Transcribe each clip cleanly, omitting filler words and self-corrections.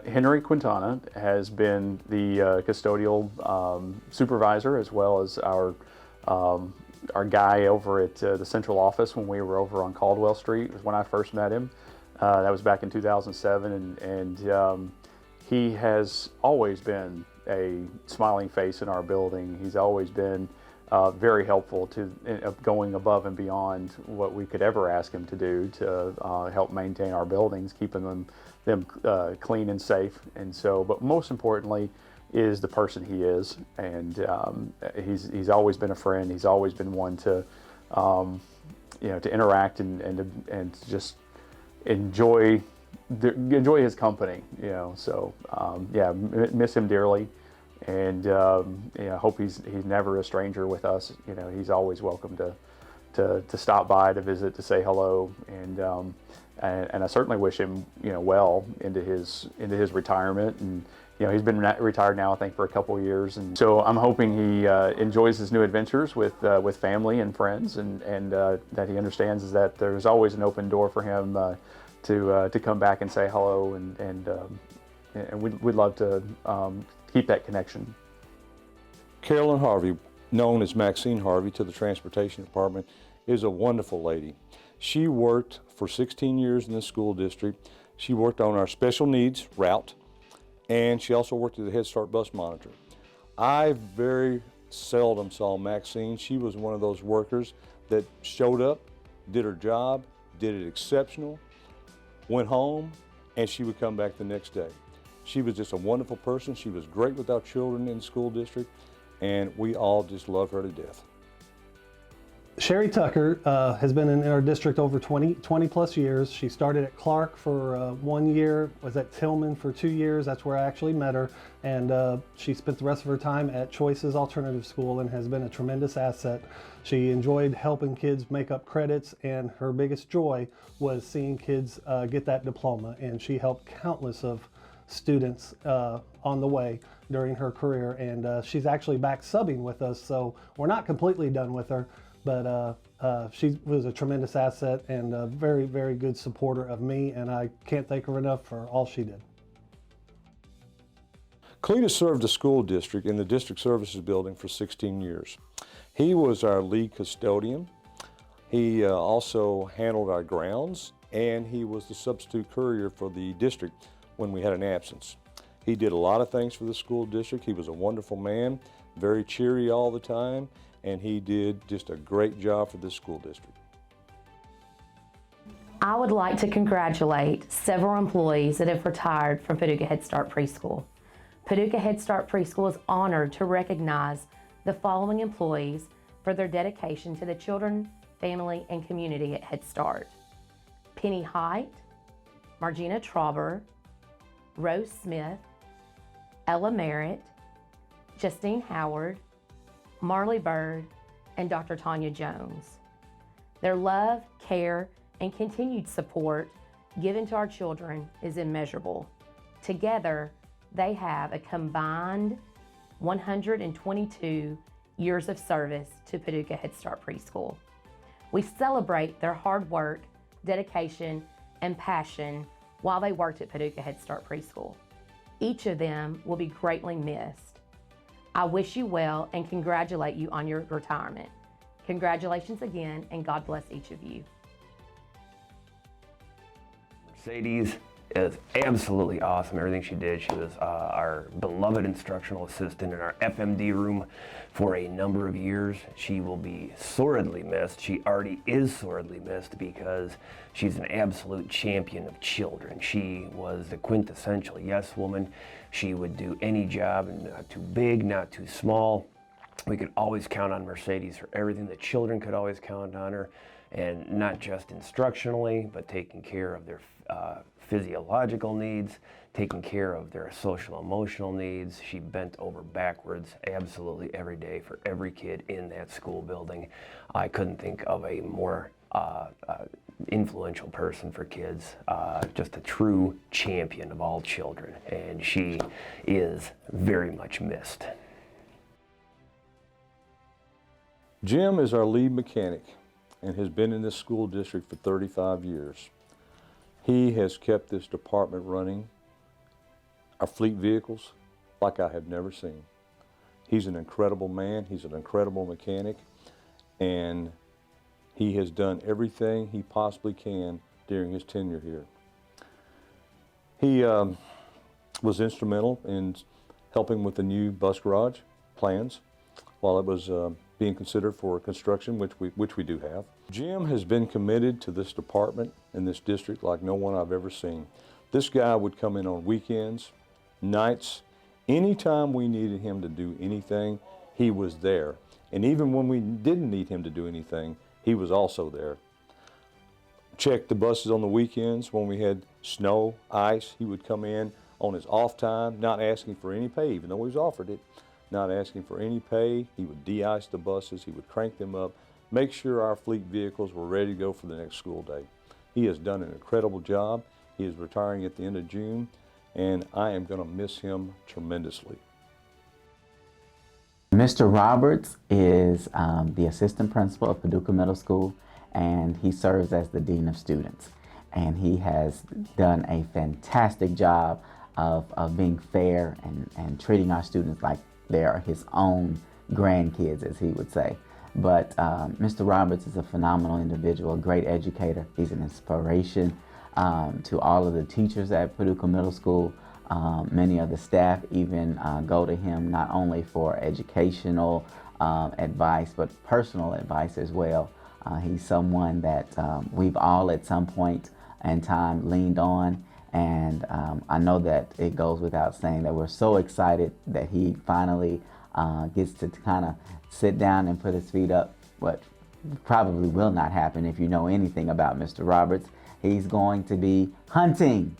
Henry Quintana has been the custodial supervisor, as well as our guy over at the central office when we were over on Caldwell Street. Was when I first met him. That was back in 2007, and he has always been a smiling face in our building. He's always been very helpful to going above and beyond what we could ever ask him to do to help maintain our buildings, keeping them clean and safe. And so, but most importantly, is the person he is, and he's always been a friend. He's always been one to to interact and just enjoy his company. So yeah, miss him dearly, and hope he's never a stranger with us. He's always welcome to stop by, to visit, to say hello, and I certainly wish him well into his retirement. And he's been retired now, I think, for a couple of years, and so I'm hoping he enjoys his new adventures with family and friends, and that he understands is that there's always an open door for him to come back and say hello, and we'd love to keep that connection. Carolyn Harvey, known as Maxine Harvey to the Transportation Department, is a wonderful lady. She worked for 16 years in the school district. She worked on our special needs route, and she also worked as a Head Start bus monitor. I very seldom saw Maxine. She was one of those workers that showed up, did her job, did it exceptional, went home, and she would come back the next day. She was just a wonderful person. She was great with our children in the school district, and we all just love her to death. Sherry Tucker has been in our district over 20 plus years. She started at Clark for 1 year, was at Tillman for 2 years. That's where I actually met her. And she spent the rest of her time at Choices Alternative School and has been a tremendous asset. She enjoyed helping kids make up credits, and her biggest joy was seeing kids get that diploma. And she helped countless of students on the way during her career. And she's actually back subbing with us, so we're not completely done with her. But she was a tremendous asset and a very, very good supporter of me, and I can't thank her enough for all she did. Cletus served the school district in the district services building for 16 years. He was our lead custodian. He also handled our grounds, and he was the substitute courier for the district when we had an absence. He did a lot of things for the school district. He was a wonderful man, very cheery all the time, and he did just a great job for this school district. I would like to congratulate several employees that have retired from Paducah Head Start Preschool. Paducah Head Start Preschool is honored to recognize the following employees for their dedication to the children, family, and community at Head Start: Penny Height, Margina Trauber, Rose Smith, Ella Merritt, Justine Howard, Marley Bird, and Dr. Tanya Jones. Their love, care, and continued support given to our children is immeasurable. Together, they have a combined 122 years of service to Paducah Head Start Preschool. We celebrate their hard work, dedication, and passion while they worked at Paducah Head Start Preschool. Each of them will be greatly missed. I wish you well and congratulate you on your retirement. Congratulations again, and God bless each of you. Mercedes is absolutely awesome. Everything she did. She was our beloved instructional assistant in our FMD room for a number of years. She will be sorely missed. She already is sorely missed because she's an absolute champion of children. She was the quintessential yes woman. She would do any job, not too big, not too small. We could always count on Mercedes for everything. The children could always count on her, and not just instructionally, but taking care of their physiological needs, taking care of their social emotional needs. She bent over backwards absolutely every day for every kid in that school building. I couldn't think of a more influential person for kids, just a true champion of all children, and she is very much missed. Jim is our lead mechanic and has been in this school district for 35 years. He has kept this department running our fleet vehicles like I have never seen. He's an incredible man, he's an incredible mechanic, and he has done everything he possibly can during his tenure here. He was instrumental in helping with the new bus garage plans while it was being considered for construction, which we do have. Jim has been committed to this department and this district like no one I've ever seen. This guy would come in on weekends, nights, anytime we needed him to do anything, he was there. And even when we didn't need him to do anything, he was also there. Checked the buses on the weekends when we had snow, ice. He would come in on his off time, not asking for any pay, even though he was offered it, not asking for any pay. He would de-ice the buses, he would crank them up, make sure our fleet vehicles were ready to go for the next school day. He has done an incredible job. He is retiring at the end of June, and I am going to miss him tremendously. Mr. Roberts is the assistant principal of Paducah Middle School, and he serves as the dean of students. And he has done a fantastic job of being fair and treating our students like they are his own grandkids, as he would say. But Mr. Roberts is a phenomenal individual, a great educator. He's an inspiration to all of the teachers at Paducah Middle School. Many of the staff even go to him not only for educational advice, but personal advice as well. He's someone that we've all at some point in time leaned on, and I know that it goes without saying that we're so excited that he finally gets to kind of sit down and put his feet up, what probably will not happen if you know anything about Mr. Roberts. He's going to be hunting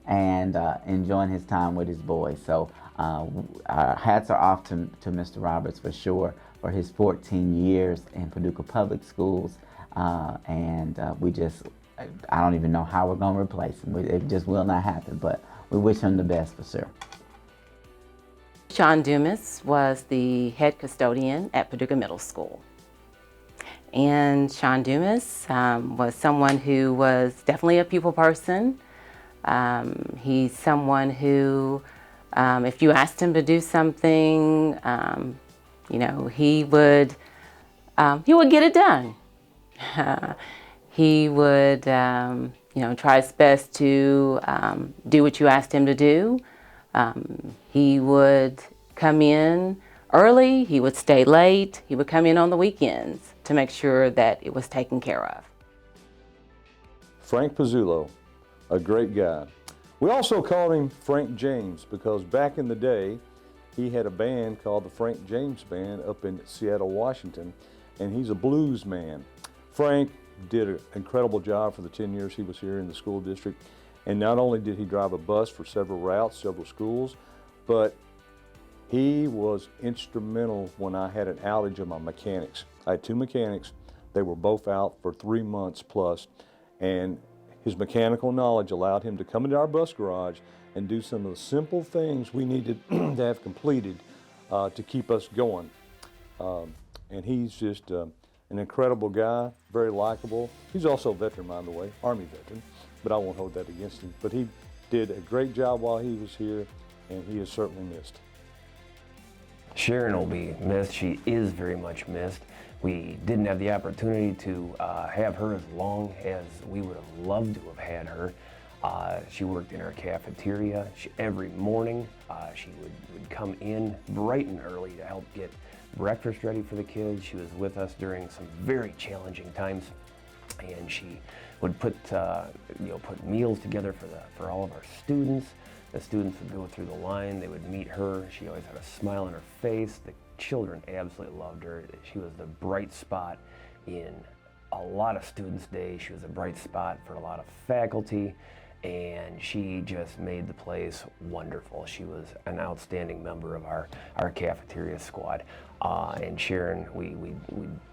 and enjoying his time with his boys. So our hats are off to Mr. Roberts for sure for his 14 years in Paducah Public Schools. I don't even know how we're going to replace him. It just will not happen, but we wish him the best for sure. Sean Dumas was the head custodian at Paducah Middle School. And Sean Dumas was someone who was definitely a people person. He's someone who, if you asked him to do something, he would get it done. He would, try his best to do what you asked him to do. He would come in early, he would stay late, he would come in on the weekends to make sure that it was taken care of. Frank Pizzullo, a great guy. We also called him Frank James because back in the day, he had a band called the Frank James Band up in Seattle, Washington, and he's a blues man. Frank did an incredible job for the 10 years he was here in the school district. And not only did he drive a bus for several routes, several schools, but he was instrumental when I had an outage of my mechanics. I had two mechanics. They were both out for 3 months plus, and his mechanical knowledge allowed him to come into our bus garage and do some of the simple things we needed to have completed to keep us going. And he's just an incredible guy, very likable. He's also a veteran, by the way, Army veteran, but I won't hold that against him. But he did a great job while he was here, and he is certainly missed. Sharon will be missed. She is very much missed. We didn't have the opportunity to have her as long as we would have loved to have had her. She worked in our cafeteria. Every morning she would come in bright and early to help get breakfast ready for the kids. She was with us during some very challenging times, and she would put meals together for all of our students. The students would go through the line, they would meet her. She always had a smile on her face. The children absolutely loved her. She was the bright spot in a lot of students' days. She was a bright spot for a lot of faculty, and she just made the place wonderful. She was an outstanding member of our cafeteria squad. And Sharon, we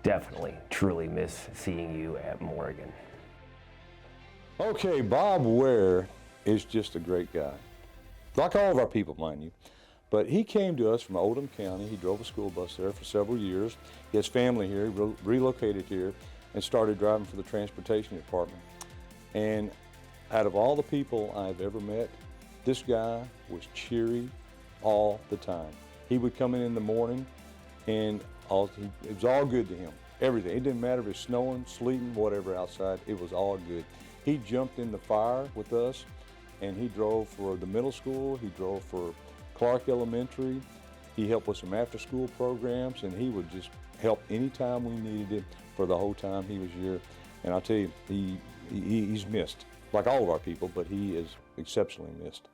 definitely, truly miss seeing you at Morgan. Okay, Bob Ware is just a great guy. Like all of our people, mind you. But he came to us from Oldham County. He drove a school bus there for several years. He has family here, relocated here, and started driving for the transportation department. And out of all the people I've ever met, This guy was cheery all the time. He would come in the morning and it was all good to him. Everything. It didn't matter if it was snowing, sleeting, whatever outside, it was all good. He jumped in the fire with us, and he drove for the middle school, he drove for Clark Elementary, he helped with some after-school programs, and he would just help anytime we needed it for the whole time he was here. And I'll tell you, he's missed, like all of our people, but he is exceptionally missed.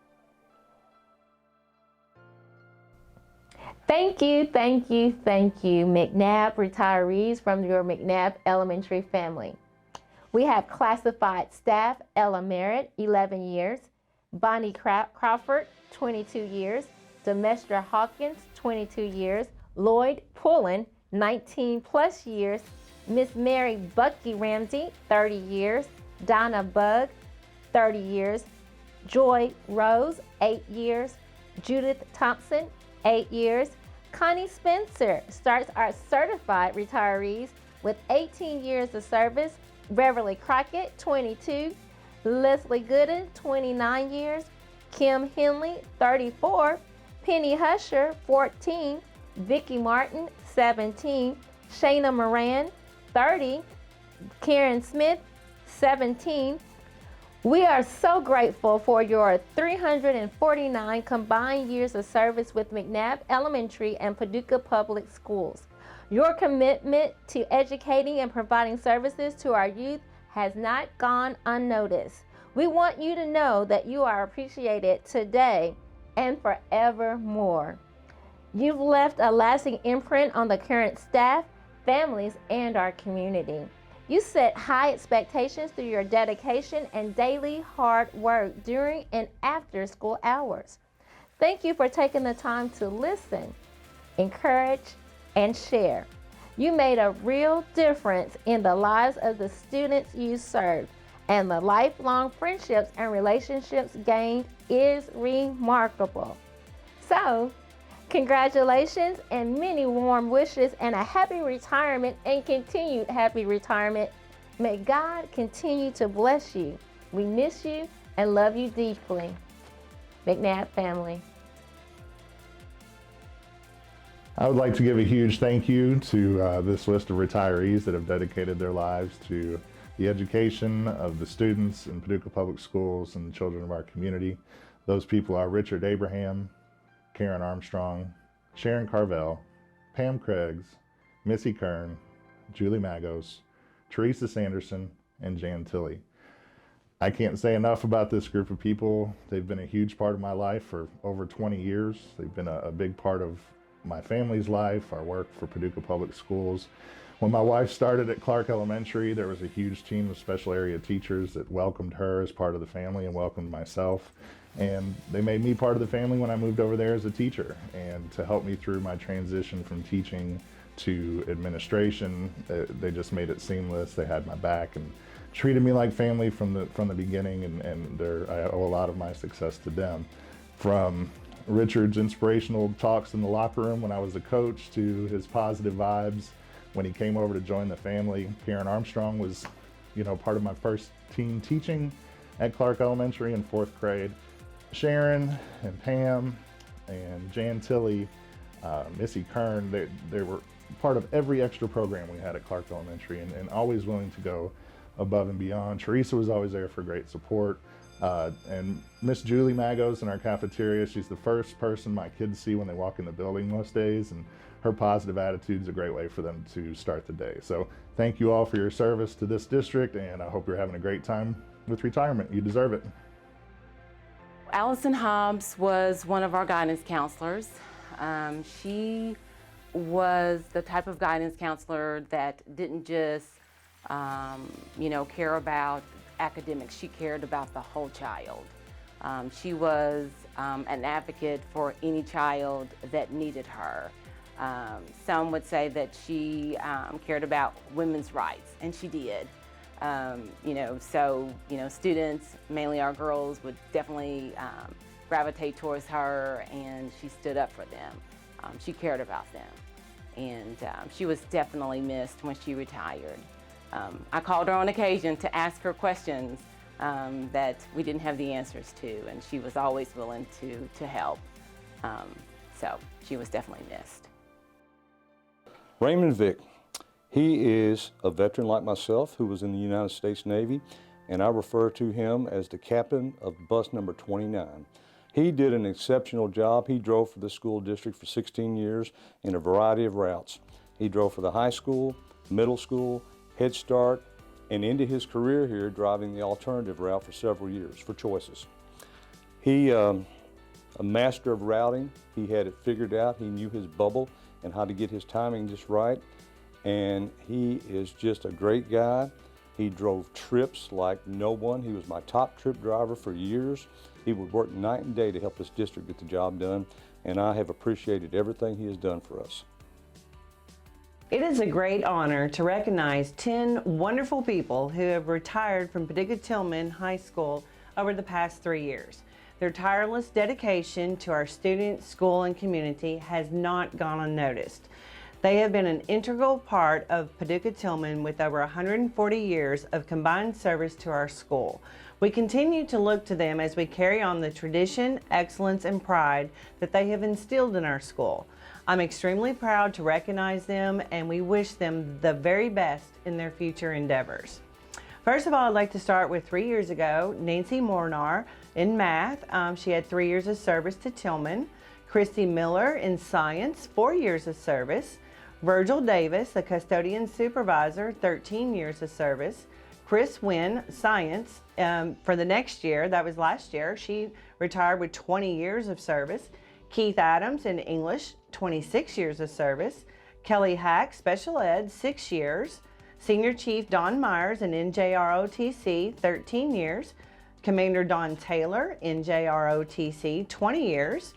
Thank you, thank you, thank you, McNabb retirees from your McNabb Elementary family. We have classified staff: Ella Merritt, 11 years, Bonnie Crawford, 22 years, Demestra Hawkins, 22 years, Lloyd Pullen, 19 plus years, Miss Mary Bucky Ramsey, 30 years, Donna Bugg, 30 years, Joy Rose, 8 years, Judith Thompson, 8 years. Connie Spencer starts our certified retirees with 18 years of service. Beverly Crockett, 22. Leslie Gooden, 29 years. Kim Henley, 34. Penny Husher, 14. Vicki Martin, 17. Shayna Moran, 30. Karen Smith, 17. We are so grateful for your 349 combined years of service with McNabb Elementary and Paducah Public Schools. Your commitment to educating and providing services to our youth has not gone unnoticed. We want you to know that you are appreciated today and forevermore. You've left a lasting imprint on the current staff, families, and our community. You set high expectations through your dedication and daily hard work during and after school hours. Thank you for taking the time to listen, encourage, and share. You made a real difference in the lives of the students you served, and the lifelong friendships and relationships gained is remarkable. So, congratulations and many warm wishes and a happy retirement and continued happy retirement. May God continue to bless you. We miss you and love you deeply. McNabb family. I would like to give a huge thank you to this list of retirees that have dedicated their lives to the education of the students in Paducah Public Schools and the children of our community. Those people are Richard Abraham, Karen Armstrong, Sharon Carvel, Pam Craigs, Missy Kern, Julie Magos, Teresa Sanderson, and Jan Tilley. I can't say enough about this group of people. They've been a huge part of my life for over 20 years. They've been a big part of my family's life, our work for Paducah Public Schools. When my wife started at Clark Elementary, there was a huge team of special area teachers that welcomed her as part of the family and welcomed myself. And they made me part of the family when I moved over there as a teacher. And to help me through my transition from teaching to administration, they just made it seamless. They had my back and treated me like family from the beginning, and I owe a lot of my success to them. From Richard's inspirational talks in the locker room when I was a coach to his positive vibes when he came over to join the family. Karen Armstrong was, part of my first team teaching at Clark Elementary in 4th grade. Sharon and Pam and Jan Tilley, Missy Kern, they were part of every extra program we had at Clark Elementary and always willing to go above and beyond. Teresa was always there for great support. And Miss Julie Magos in our cafeteria, she's the first person my kids see when they walk in the building most days, and her positive attitude is a great way for them to start the day. So thank you all for your service to this district, and I hope you're having a great time with retirement. You deserve it. Allison Hobbs was one of our guidance counselors. She was the type of guidance counselor that didn't just, care about academics. She cared about the whole child. She was an advocate for any child that needed her. Some would say that she cared about women's rights, and she did. Students, mainly our girls, would definitely gravitate towards her, and she stood up for them. She cared about them, and she was definitely missed when she retired. I called her on occasion to ask her questions that we didn't have the answers to, and she was always willing to help. So she was definitely missed. Raymond Vick, he is a veteran like myself who was in the United States Navy, and I refer to him as the captain of bus number 29. He did an exceptional job. He drove for the school district for 16 years in a variety of routes. He drove for the high school, middle school, Head Start, and into his career here driving the alternative route for several years for Choices. He, a master of routing, he had it figured out. He knew his bubble and how to get his timing just right. And he is just a great guy. He drove trips like no one. He was my top trip driver for years. He would work night and day to help this district get the job done, and I have appreciated everything he has done for us. It is a great honor to recognize 10 wonderful people who have retired from Paducah Tillman High School over the past 3 years. Their tireless dedication to our students, school, and community has not gone unnoticed. They have been an integral part of Paducah Tillman with over 140 years of combined service to our school. We continue to look to them as we carry on the tradition, excellence, and pride that they have instilled in our school. I'm extremely proud to recognize them, and we wish them the very best in their future endeavors. First of all, I'd like to start with 3 years ago, Nancy Mornar in math. She had 3 years of service to Tillman. Christy Miller in science, 4 years of service. Virgil Davis, a custodian supervisor, 13 years of service. Chris Wynn, science, for the next year, that was last year, she retired with 20 years of service. Keith Adams in English, 26 years of service. Kelly Hack, special ed, 6 years. Senior Chief Don Myers in NJROTC, 13 years. Commander Don Taylor, NJROTC, 20 years.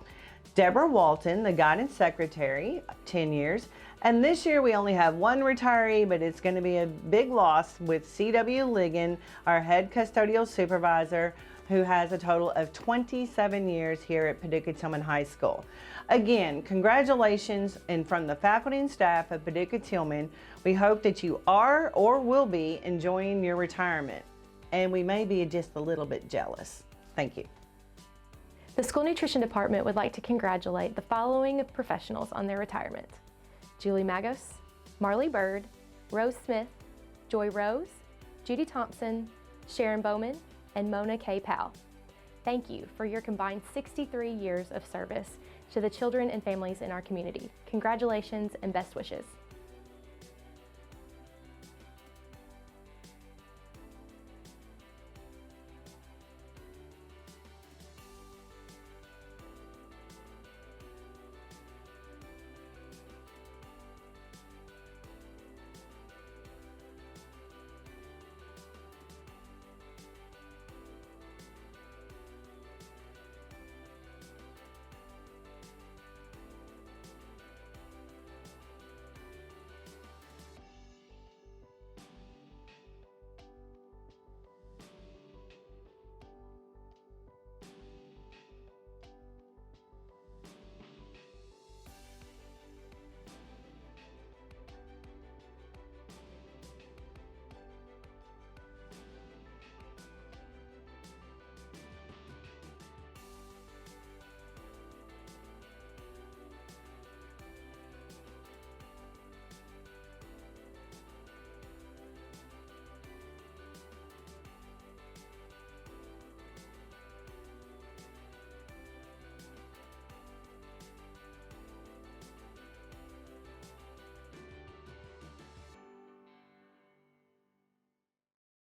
Deborah Walton, the guidance secretary, 10 years. And this year we only have one retiree, but it's going to be a big loss with C.W. Ligon, our head custodial supervisor, who has a total of 27 years here at Paducah Tillman High School. Again, congratulations, and from the faculty and staff of Paducah Tillman, we hope that you are or will be enjoying your retirement. And we may be just a little bit jealous. Thank you. The School Nutrition Department would like to congratulate the following professionals on their retirement: Julie Magos, Marley Bird, Rose Smith, Joy Rose, Judy Thompson, Sharon Bowman, and Mona K. Powell. Thank you for your combined 63 years of service to the children and families in our community. Congratulations and best wishes.